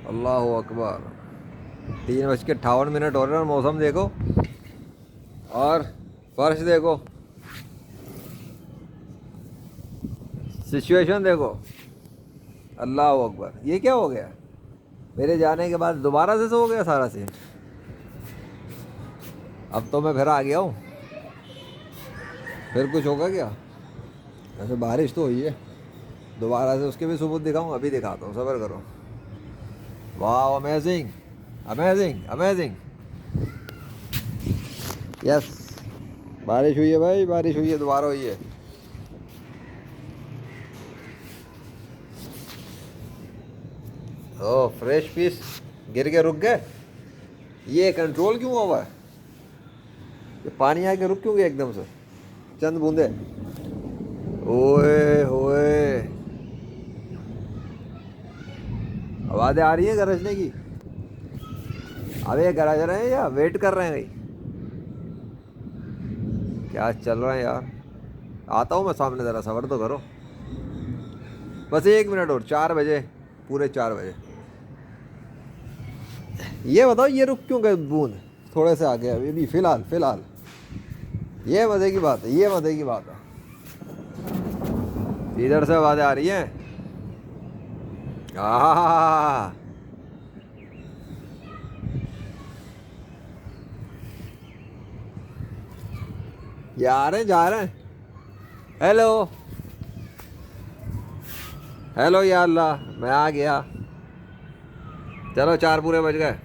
अल्लाह अकबर। 3:58 हो रहे हैं और मौसम देखो और फर्श देखो, सिचुएशन देखो। अल्लाह अकबर, ये क्या हो गया? मेरे जाने के बाद दोबारा से हो गया सारा सीन। अब तो मैं फिर आ गया हूँ, फिर कुछ होगा क्या? वैसे बारिश तो हुई है, दोबारा से उसके भी सबूत दिखाऊँ? अभी दिखाता हूँ, सब्र करो। वाह, अमेजिंग अमेजिंग अमेजिंग। यस, बारिश हुई है भाई, बारिश हुई है, दोबारा हुई है। ओ फ्रेश पीस गिर के रुक गए। ये कंट्रोल क्यों हुआ है? ये पानी आके रुक क्यों गया एकदम से? चंद बूंदे। ओए होए, आवाज़ें आ रही है गरजने की। अबे गरज रहे हैं या वेट कर रहे हैं कहीं? क्या चल रहा है यार? आता हूँ मैं सामने, ज़रा सब्र तो करो। बस 1 मिनट और, 4 बजे, पूरे 4 बजे। ये बताओ, ये रुक क्यों गए बूंद? थोड़े से आगे अभी भी, फिलहाल फिलहाल। ये मज़े की बात है, ये मज़े की बात है। इधर से आवाज़ें आ रही हैं। आहा, ये आ रहे हैं, जा रहे हैं। हेलो हेलो, या अल्लाह, मैं आ गया। चलो 4 पूरे बज गए।